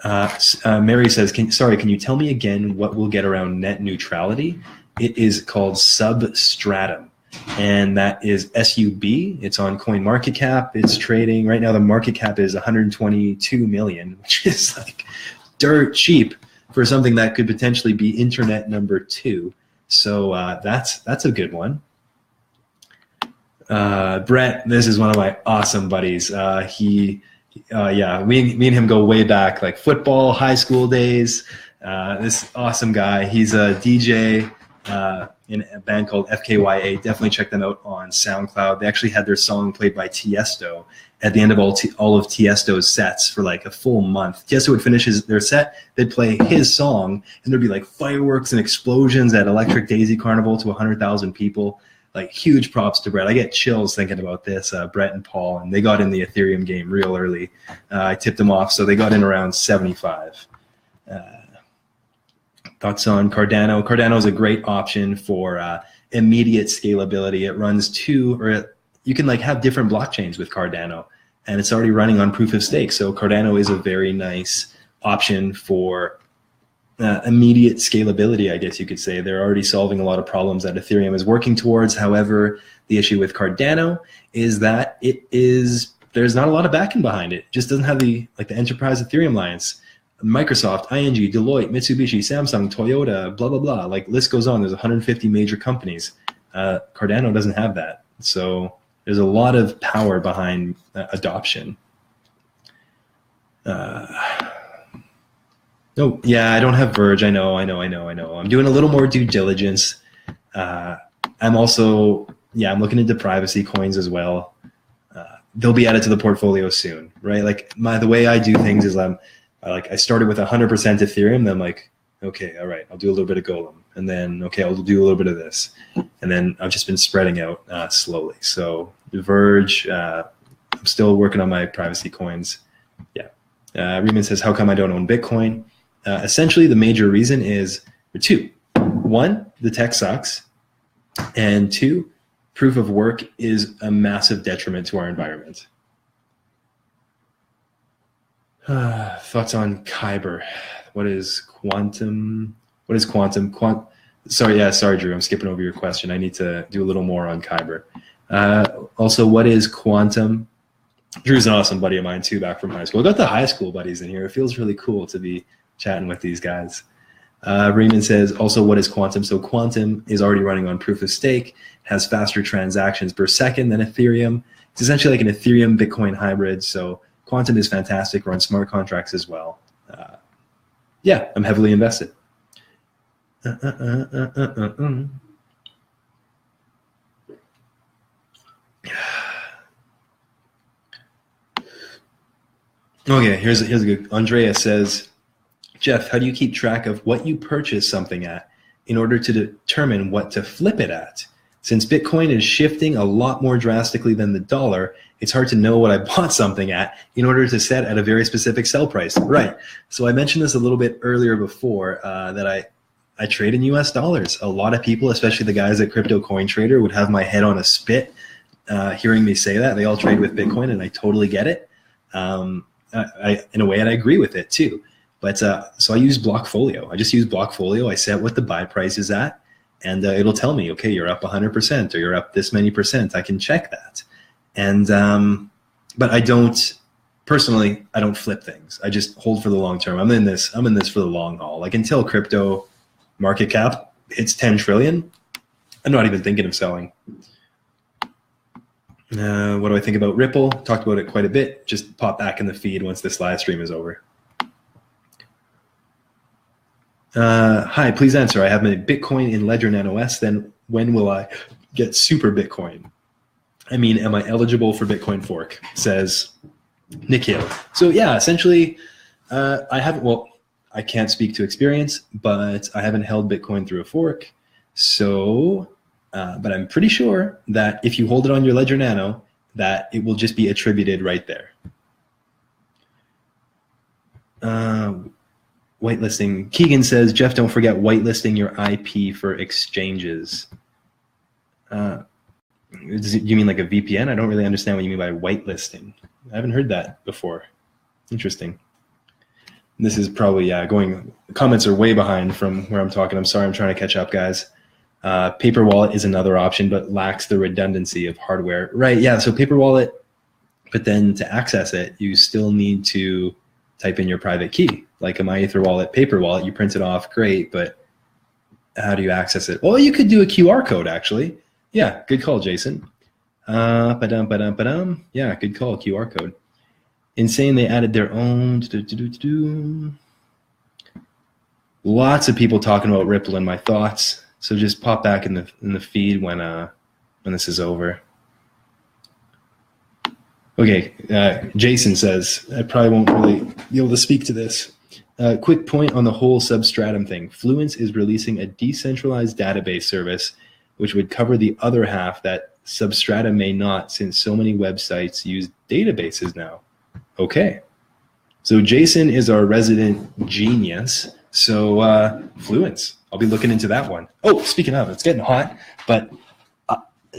A: Mary says, can you tell me again what we'll get around net neutrality? It is called Substratum, and that is SUB. It's on CoinMarketCap. It's trading right now. The market cap is 122 million, which is like dirt cheap for something that could potentially be internet number 2. So that's a good one. Brett, this is one of my awesome buddies. Yeah, me and him go way back, like football, high school days. This awesome guy. He's a DJ in a band called FKYA. Definitely check them out on SoundCloud. They actually had their song played by Tiesto at the end of all of Tiesto's sets for like a full month. Tiesto would finish their set, they'd play his song, and there'd be like fireworks and explosions at Electric Daisy Carnival to 100,000 people. Like huge props to Brett. I get chills thinking about this, Brett and Paul, and they got in the Ethereum game real early. I tipped them off, so they got in around 75. Thoughts on Cardano? Cardano is a great option for immediate scalability. It runs you can like have different blockchains with Cardano, and it's already running on proof of stake. So Cardano is a very nice option for immediate scalability, I guess you could say. They're already solving a lot of problems that Ethereum is working towards. However, the issue with Cardano is that there's not a lot of backing behind it. It just doesn't have the Enterprise Ethereum Alliance. Microsoft, ING, Deloitte, Mitsubishi, Samsung, Toyota, blah, blah, blah. Like list goes on. There's 150 major companies. Cardano doesn't have that. So there's a lot of power behind adoption. Oh, yeah, I don't have Verge. I know. I'm doing a little more due diligence. I'm also, I'm looking into privacy coins as well. They'll be added to the portfolio soon, right? Like the way I do things is I started with 100% Ethereum. Then I'm like, okay, all right, I'll do a little bit of Golem. And then, okay, I'll do a little bit of this. And then I've just been spreading out slowly. So Verge, I'm still working on my privacy coins. Yeah. Riemann says, how come I don't own Bitcoin? Essentially, the major reason is two. One, the tech sucks. And two, proof of work is a massive detriment to our environment. Thoughts on Kyber? What is quantum? Sorry, Drew. I'm skipping over your question. I need to do a little more on Kyber. Also, what is quantum? Drew's an awesome buddy of mine too, back from high school. I got the high school buddies in here. It feels really cool to be chatting with these guys. Raymond says, also, what is quantum? So quantum is already running on proof of stake, has faster transactions per second than Ethereum. It's essentially like an Ethereum Bitcoin hybrid. So quantum is fantastic, runs smart contracts as well. I'm heavily invested. Okay, here's a good. Andrea says, Jeff, how do you keep track of what you purchase something at in order to determine what to flip it at? Since Bitcoin is shifting a lot more drastically than the dollar, it's hard to know what I bought something at in order to set at a very specific sell price. Right. So I mentioned this a little bit earlier before that I trade in US dollars. A lot of people, especially the guys at Crypto Coin Trader, would have my head on a spit hearing me say that. They all trade with Bitcoin, and I totally get it. In a way, and I agree with it too. But so I use Blockfolio. I just use Blockfolio. I set what the buy price is at, and it'll tell me, okay, you're up 100% or you're up this many percent. I can check that. And but I don't flip things. I just hold for the long term. I'm in this for the long haul. Like until crypto market cap hits 10 trillion, I'm not even thinking of selling. What do I think about Ripple? Talked about it quite a bit. Just pop back in the feed once this live stream is over. Hi, please answer. I have my Bitcoin in Ledger Nano S. Then when will I get Super Bitcoin? I mean, am I eligible for Bitcoin fork? Says Nikhil. So yeah, essentially, I can't speak to experience, but I haven't held Bitcoin through a fork. So, but I'm pretty sure that if you hold it on your Ledger Nano, that it will just be attributed right there. Whitelisting. Keaghan says, Jeff, don't forget whitelisting your IP for exchanges. Do you mean like a VPN? I don't really understand what you mean by whitelisting. I haven't heard that before. Interesting. This is probably, the comments are way behind from where I'm talking. I'm sorry, I'm trying to catch up, guys. Paper wallet is another option, but lacks the redundancy of hardware. Right, yeah, so paper wallet, but then to access it, you still need to type in your private key. Like a MyEther paper wallet, you print it off, great, but how do you access it? Well, you could do a QR code, actually. Yeah, good call, Jason. Yeah, good call, QR code. Insane, they added their own. Lots of people talking about Ripple in my thoughts. So just pop back in the feed when this is over. Okay, Jason says, I probably won't really be able to speak to this. Quick point on the whole Substratum thing. Fluence is releasing a decentralized database service which would cover the other half that Substratum may not, since so many websites use databases now. Okay. So Jason is our resident genius. So Fluence, I'll be looking into that one. Oh, speaking of, it's getting hot, but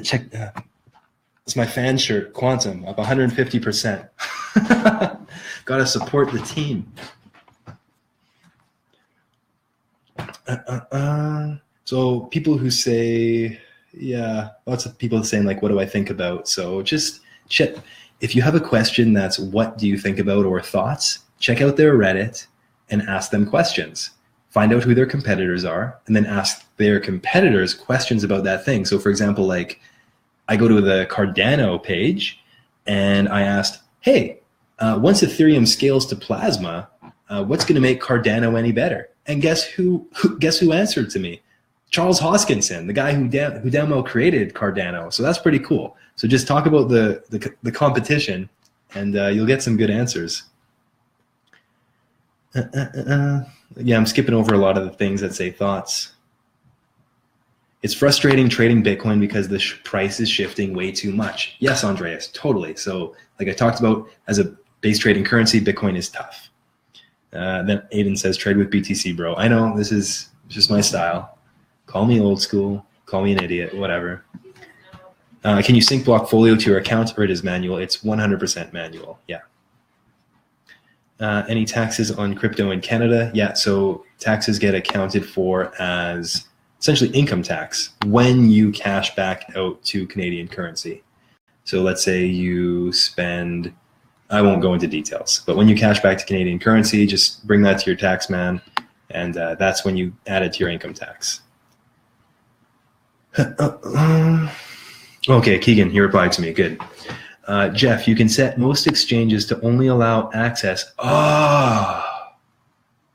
A: check, it's my fan shirt, Quantum, up 150%. Got to support the team. So people who say, yeah, lots of people saying like, what do I think about? So just check. If you have a question that's what do you think about or thoughts, check out their Reddit and ask them questions. Find out who their competitors are and then ask their competitors questions about that thing. So for example, like I go to the Cardano page and I asked, hey, once Ethereum scales to Plasma, what's going to make Cardano any better? And guess who answered to me? Charles Hoskinson, the guy who damn well created Cardano. So that's pretty cool. So just talk about the competition, and you'll get some good answers. Yeah, I'm skipping over a lot of the things that say thoughts. It's frustrating trading Bitcoin because the price is shifting way too much. Yes, Andreas, totally. So like I talked about, as a base trading currency, Bitcoin is tough. Then Aiden says, trade with BTC, bro. I know, this is just my style. Call me old school, call me an idiot, whatever. Can you sync Blockfolio to your account, or it is manual? It's 100% manual, yeah. Any taxes on crypto in Canada? Yeah, so taxes get accounted for as essentially income tax when you cash back out to Canadian currency. So let's say you spend, I won't go into details, but when you cash back to Canadian currency, just bring that to your tax man, and that's when you add it to your income tax. Okay, Keaghan, he replied to me. Good. Jeff, you can set most exchanges to only allow access. Oh,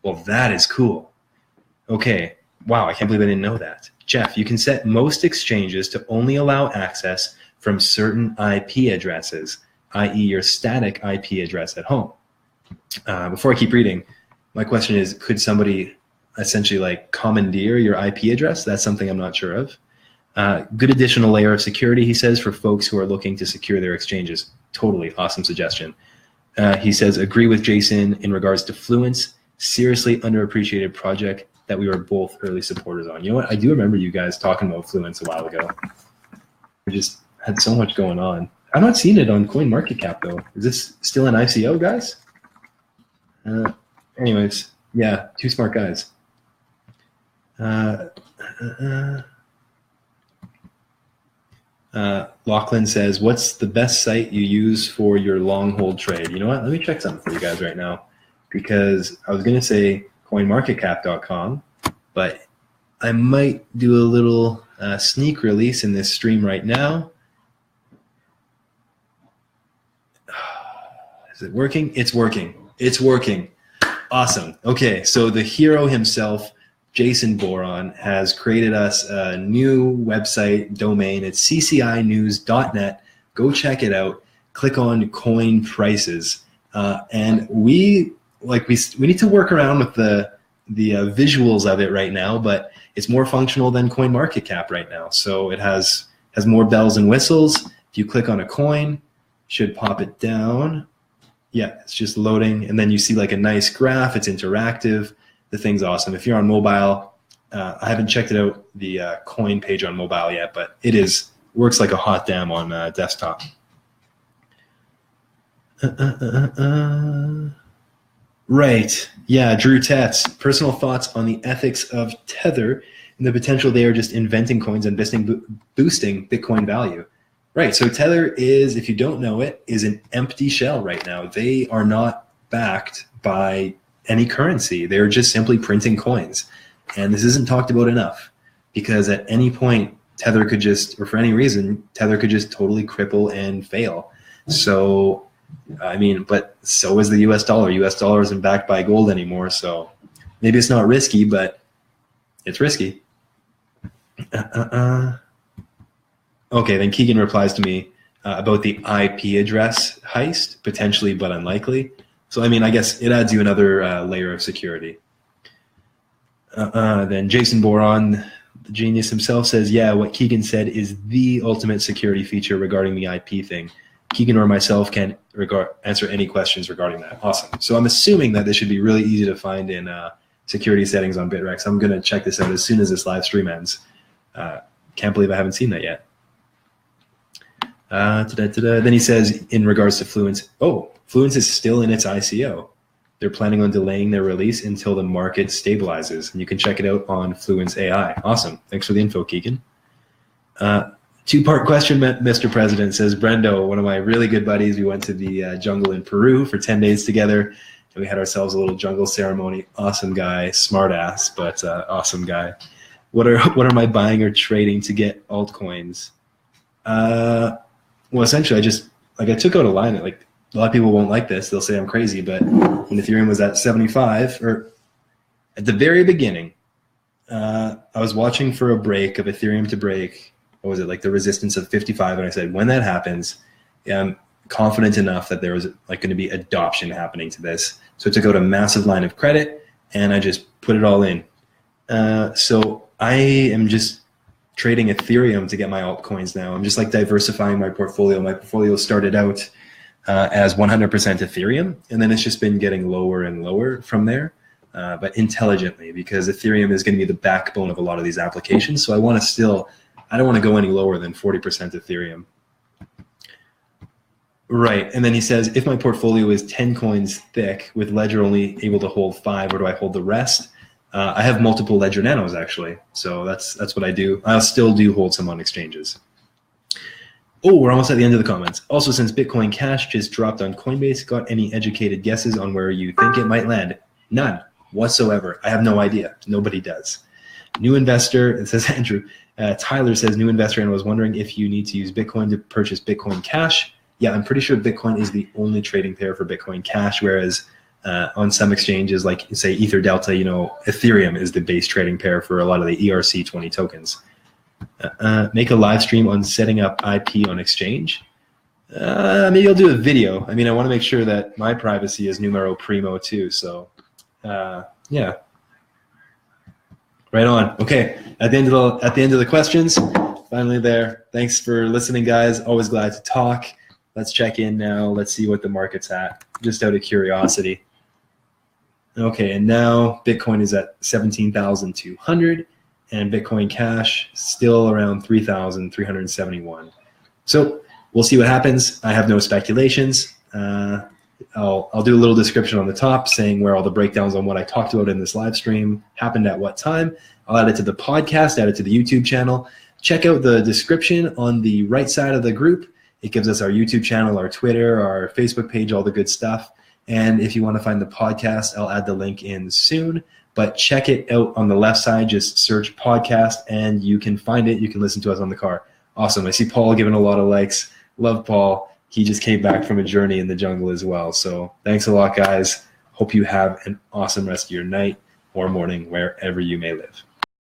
A: well, that is cool. Okay. Wow, I can't believe I didn't know that. Jeff, you can set most exchanges to only allow access from certain IP addresses, i.e. your static IP address at home. Before I keep reading, my question is, could somebody essentially like commandeer your IP address? That's something I'm not sure of. Good additional layer of security, he says, for folks who are looking to secure their exchanges. Totally awesome suggestion. He says, agree with Jason in regards to Fluence, seriously underappreciated project that we were both early supporters on. You know what? I do remember you guys talking about Fluence a while ago. We just had so much going on. I'm not seeing it on CoinMarketCap though. Is this still an ICO, guys? Anyways, yeah, two smart guys. Lachlan says, what's the best site you use for your long hold trade? You know what? Let me check something for you guys right now, because I was going to say coinmarketcap.com, but I might do a little sneak release in this stream right now. Is it working? It's working. It's working. Awesome. Okay, so the hero himself, Jason Boron, has created us a new website domain. It's ccinews.net. Go check it out. Click on coin prices. And we need to work around with the visuals of it right now, but it's more functional than CoinMarketCap right now. So it has more bells and whistles. If you click on a coin, Should pop it down. Yeah, it's just loading. And then you see like a nice graph. It's interactive. The thing's awesome. If you're on mobile, I haven't checked it out, the coin page on mobile yet, but it works like a hot damn on desktop. Right. Yeah, Drew Tetz. Personal thoughts on the ethics of Tether and the potential they are just inventing coins and boosting Bitcoin value. Right. So Tether is, if you don't know it, is an empty shell right now. They are not backed by any currency. They're just simply printing coins. And this isn't talked about enough because at any point, Tether could just, or for any reason, Tether could just totally cripple and fail. So, I mean, but so is the US dollar. US dollar isn't backed by gold anymore. So maybe it's not risky, but it's risky. Okay, then Keaghan replies to me about the IP address heist, potentially but unlikely. So, I mean, I guess it adds you another layer of security. Then Jason Boron, the genius himself, says, yeah, what Keaghan said is the ultimate security feature regarding the IP thing. Keaghan or myself can answer any questions regarding that. Awesome. So I'm assuming that this should be really easy to find in security settings on Bitrex. I'm going to check this out as soon as this live stream ends. Can't believe I haven't seen that yet. Then he says, in regards to Fluence, Fluence is still in its ICO. They're planning on delaying their release until the market stabilizes. And you can check it out on Fluence AI. Awesome. Thanks for the info, Keaghan. Two-part question, Mr. President, says Brendo, one of my really good buddies. We went to the jungle in Peru for 10 days together, and we had ourselves a little jungle ceremony. Awesome guy, smart ass, but awesome guy. What are my buying or trading to get altcoins? Well, essentially, I took out a line. Like, a lot of people won't like this. They'll say I'm crazy, but when Ethereum was at 75, or at the very beginning, I was watching for a break of Ethereum to break. What was it, like the resistance of 55? And I said, when that happens, I'm confident enough that there was like going to be adoption happening to this. So I took out a massive line of credit and I just put it all in. So I am just trading Ethereum to get my altcoins now. I'm just like diversifying my portfolio. My portfolio started out as 100% Ethereum, and then it's just been getting lower and lower from there, but intelligently, because Ethereum is going to be the backbone of a lot of these applications. So I don't want to go any lower than 40% Ethereum. Right, and then he says, if my portfolio is 10 coins thick with Ledger only able to hold 5, or do I hold the rest? I have multiple Ledger Nanos actually, so that's what I do. I still do hold some on exchanges. Oh, we're almost at the end of the comments. Also, since Bitcoin Cash just dropped on Coinbase, got any educated guesses on where you think it might land? None whatsoever. I have no idea. Nobody does. New investor, it says Andrew. Tyler says, new investor, and was wondering if you need to use Bitcoin to purchase Bitcoin Cash. Yeah, I'm pretty sure Bitcoin is the only trading pair for Bitcoin Cash, whereas on some exchanges, like say Ether Delta, Ethereum is the base trading pair for a lot of the ERC20 tokens. Make a live stream on setting up IP on exchange. Maybe I'll do a video. I mean, I want to make sure that my privacy is numero primo too. So, yeah. Right on. Okay. At the end of the questions, finally there. Thanks for listening, guys. Always glad to talk. Let's check in now. Let's see what the market's at, just out of curiosity. Okay, and now Bitcoin is at 17,200, and Bitcoin Cash still around 3,371. So we'll see what happens. I have no speculations. I'll do a little description on the top saying where all the breakdowns on what I talked about in this live stream happened at what time. I'll add it to the podcast, add it to the YouTube channel. Check out the description on the right side of the group. It gives us our YouTube channel, our Twitter, our Facebook page, all the good stuff. And if you want to find the podcast, I'll add the link in soon. But check it out on the left side. Just search podcast and you can find it. You can listen to us on the car. Awesome. I see Paul giving a lot of likes. Love Paul. He just came back from a journey in the jungle as well. So thanks a lot, guys. Hope you have an awesome rest of your night or morning, wherever you may live.